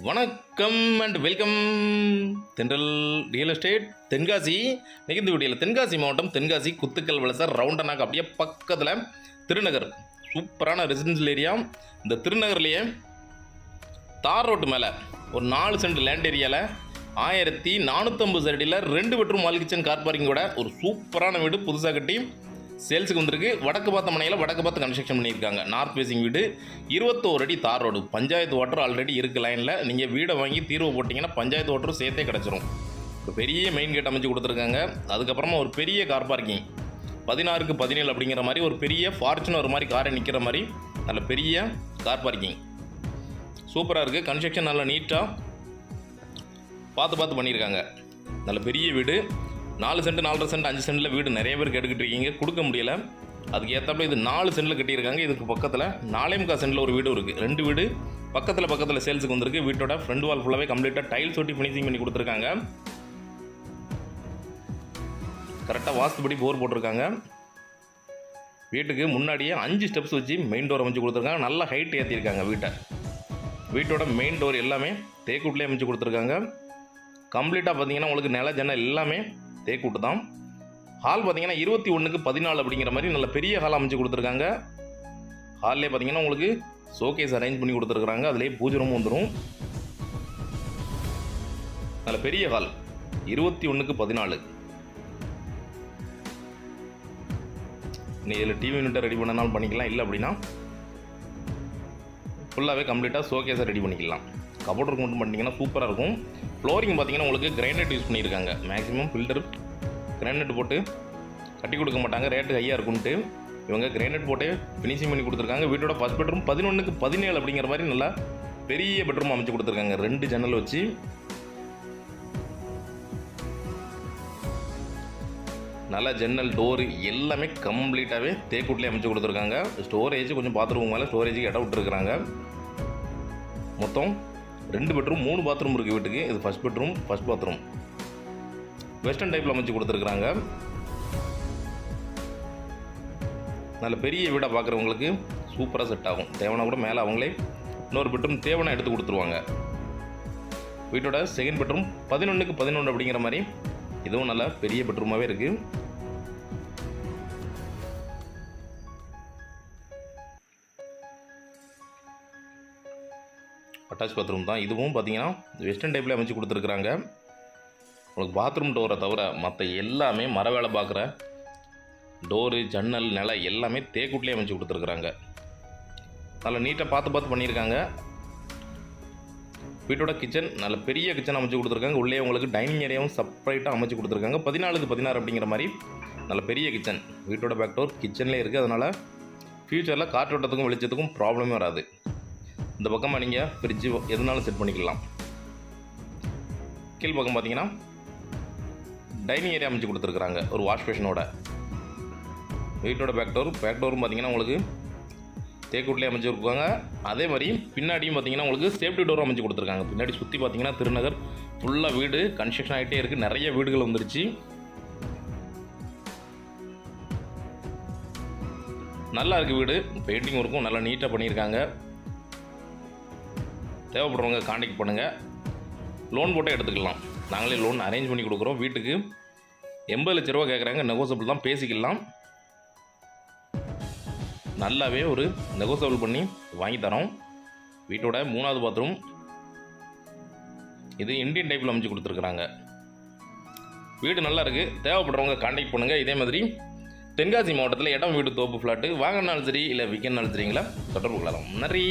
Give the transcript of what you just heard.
வணக்கம் and welcome தென்றல் real estate Tenkasi. இந்த வீடியோவில் தென்காசி மாவட்டம் தென்காசி குத்துக்கல் வலசர் ரவுண்டனாக அப்படியே பக்கத்தில் திருநகர் சூப்பரான ரெசிடென்ஷியல் ஏரியா. இந்த திருநகர்லேயே தார் ரோட்டு மேலே ஒரு 4 சென்ட் லேண்ட் ஏரியாவில் 1450 அடியில் 2 பெட்ரூம் வால் கிச்சன் கார் பார்க்கிங்கோட ஒரு சூப்பரான வீடு புதுசாக கட்டி சேல்ஸுக்கு வந்திருக்கு. வடக்கு பார்த்த மனையில் வடக்கு பார்த்து கன்ஸ்ட்ரக்ஷன் பண்ணியிருக்காங்க. நார்த் ஃபேசிங் வீடு, 21 அடி தார் ரோடு, பஞ்சாயத்து வாட்டர் ஆல்ரெடி இருக்குது லைனில். நீங்கள் வீடை வாங்கி தீர்வு போட்டிங்கன்னா பஞ்சாயத்து வாட்டரும் சேர்த்தே கிடச்சிரும். ஒரு பெரிய மெயின் கேட் அமைச்சு கொடுத்துருக்காங்க. அதுக்கப்புறமா ஒரு பெரிய கார் பார்க்கிங் 16க்கு 17 அப்படிங்கிற மாதிரி ஒரு பெரிய ஃபார்ச்சுனர் மாதிரி காரை நிற்கிற மாதிரி நல்ல பெரிய கார் பார்க்கிங் சூப்பராக இருக்குது. கன்ஸ்ட்ரக்ஷன் நல்லா நீட்டாக பார்த்து பண்ணியிருக்காங்க. நல்ல பெரிய வீடு, 4 சென்ட் 4.5 சென்ட் 5 சென்ட்டில் வீடு நிறைய பேர் கேட்டுக்கிட்டு இருக்கீங்க, கொடுக்க முடியலை. அதுக்கு ஏற்றாப்புல இது 4 சென்ட்டில் கட்டியிருக்காங்க. இதுக்கு பக்கத்தில் 4.25 சென்ட்டில் ஒரு வீடு இருக்குது. 2 வீடு பக்கத்தில் சேல்ஸுக்கு வந்திருக்கு. வீட்டோட ஃப்ரண்ட் வால் ஃபுல்லாகவே கம்ப்ளீட்டாக டைல்ஸ் ஒட்டி ஃபினிஷிங் பண்ணி கொடுத்துருக்காங்க. கரெக்டாக வாஸ்துபடி போர் போட்டிருக்காங்க. வீட்டுக்கு முன்னாடியே 5 ஸ்டெப்ஸ் வச்சு மெயின் டோர் அமைச்சு கொடுத்துருக்காங்க. நல்லா ஹைட் ஏற்றிருக்காங்க வீட்டோட மெயின் டோர் எல்லாமே தேக்கூட்டிலே அமைச்சு கொடுத்துருக்காங்க. கம்ப்ளீட்டாக பார்த்தீங்கன்னா உங்களுக்கு நில ஜன்னல் எல்லாமே தேக்கூட்டு தான். ஹால் பார்த்தீங்கன்னா 21க்கு 14 அப்படிங்கிற மாதிரி நல்ல பெரிய ஹால் அமைச்சு கொடுத்துருக்காங்க. ஹால்லே பார்த்தீங்கன்னா உங்களுக்கு ஷோகேஸ் அரேஞ்ச் பண்ணி கொடுத்துருக்குறாங்க. அதுலேயே பூஜை ரூம் வந்துடும். நல்ல பெரிய ஹால் 21க்கு 14. இதில் டிவி யூனிட்டை ரெடி பண்ணனாலும் பண்ணிக்கலாம், இல்லை அப்படின்னா ஃபுல்லாகவே கம்ப்ளீட்டாக ஷோகேஸை ரெடி பண்ணிக்கலாம். கபோர்ட் ஒர்க் மட்டும் பண்ணிங்கன்னா சூப்பராக இருக்கும். ஃப்ளோரிங் பார்த்தீங்கன்னா உங்களுக்கு கிரைனைட் யூஸ் பண்ணியிருக்காங்க. மேக்ஸிமம் ஃபில்டர் கிரைனைட் போட்டு கட்டி கொடுக்க மாட்டாங்க, ரேட்டு ஹையாக இருக்குன்ட்டு இவங்க கிரைனைட் போட்டு ஃபினிஷிங் பண்ணி கொடுத்துருக்காங்க. வீட்டோட ஃபஸ்ட் பெட்ரூம் 11க்கு 17 அப்படிங்கிற மாதிரி நல்லா பெரிய பெட்ரூம் அமைச்சு கொடுத்துருக்காங்க. 2 ஜன்னல் வச்சு நல்லா ஜன்னல் டோரு எல்லாமே கம்ப்ளீட்டாகவே தேக்கூட்டிலே அமைச்சு கொடுத்துருக்காங்க. ஸ்டோரேஜ் கொஞ்சம் பாத்ரூம் மேலே ஸ்டோரேஜுக்கு இடம் விட்டுருக்குறாங்க. மொத்தம் 2 பெட்ரூம் 3 பாத்ரூம் இருக்குது வீட்டுக்கு. இது first bedroom first bathroom western டைப்பில் அமைச்சு கொடுத்துருக்குறாங்க. நல்ல பெரிய வீடாக பார்க்குறவங்களுக்கு சூப்பராக செட் ஆகும். தேவைன்னா கூட மேலே அவங்களே இன்னொரு பெட்ரூம் தேவைன்னா எடுத்து கொடுத்துருவாங்க. வீட்டோட செகண்ட் பெட்ரூம் 11க்கு 11 அப்படிங்கிற மாதிரி இதுவும் நல்ல பெரிய பெட்ரூமாகவே இருக்குது. அட்டாச் பாத்ரூம் தான். இதுவும் பார்த்தீங்கன்னா வெஸ்டர்ன் டைப்பில் அமைச்சு கொடுத்துருக்குறாங்க. உங்களுக்கு பாத்ரூம் டோரை தவிர மற்ற எல்லாமே மர வேலை பார்க்குற டோரு ஜன்னல் நிலை எல்லாமே தேக்கூட்டிலே அமைச்சு கொடுத்துருக்குறாங்க. நல்லா நீட்டாக பார்த்து பண்ணியிருக்காங்க. வீட்டோட கிச்சன் நல்ல பெரிய கிச்சன் அமைச்சு கொடுத்துருக்காங்க. உள்ளே உங்களுக்கு டைனிங் ஏரியாவும் செப்பரேட்டாக அமைச்சு கொடுத்துருக்காங்க. 14க்கு 16 அப்படிங்கிற மாதிரி நல்ல பெரிய கிச்சன். வீட்டோட பேக் டோர் கிச்சன்லேயே இருக்குது. அதனால் ஃப்யூச்சரில் காற்றோட்டத்துக்கும் வெளிச்சத்துக்கும் ப்ராப்ளமே வராது. இந்த பக்கமாக நீங்கள் ஃப்ரிட்ஜு எதுனாலும் செட் பண்ணிக்கலாம். கீழ் பக்கம் பார்த்தீங்கன்னா டைனிங் ஏரியா அமைச்சு கொடுத்துருக்குறாங்க ஒரு வாஷ் பேஷனோட. வீட்டோட பேக் டோரும் பார்த்தீங்கன்னா உங்களுக்கு தேக்கூட்டிலே அமைச்சு கொடுப்பாங்க. அதே மாதிரி பின்னாடியும் பார்த்தீங்கன்னா உங்களுக்கு சேஃப்டி டோரும் அமைச்சு கொடுத்துருக்காங்க. பின்னாடி சுற்றி பார்த்தீங்கன்னா திருநகர் ஃபுல்லாக வீடு கன்ஸ்ட்ரக்ஷன் ஆகிட்டே இருக்குது. நிறைய வீடுகள் வந்துருச்சு. நல்லா இருக்குது வீடு. பெயிண்டிங் ஒர்க்கும் நல்லா நீட்டாக பண்ணியிருக்காங்க. தேவைப்படுறவங்க காண்டாக்ட் பண்ணுங்கள். லோன் போட்டே எடுத்துக்கலாம். நாங்களே லோன் அரேஞ்ச் பண்ணி கொடுக்குறோம். வீட்டுக்கு 80 லட்ச ரூபா கேட்குறாங்க. நெகோசியபிள் தான், பேசிக்கலாம். நல்லாவே ஒரு நெகோசியபிள் பண்ணி வாங்கி தரோம். வீட்டோட 3வது பாத்ரூம் இது இந்தியன் டைப்பில் அமைச்சு கொடுத்துருக்குறாங்க. வீடு நல்லா இருக்குது. தேவைப்படுறவங்க காண்டாக்ட் பண்ணுங்கள். இதே மாதிரி தென்காசி மாவட்டத்தில் இடம் வீடு தோப்பு ஃப்ளாட்டு வாங்கினாலும் சரி இல்லை விற்கனாலும் சரிங்களா தொடர்பு கொள்ளலாம். நன்றி.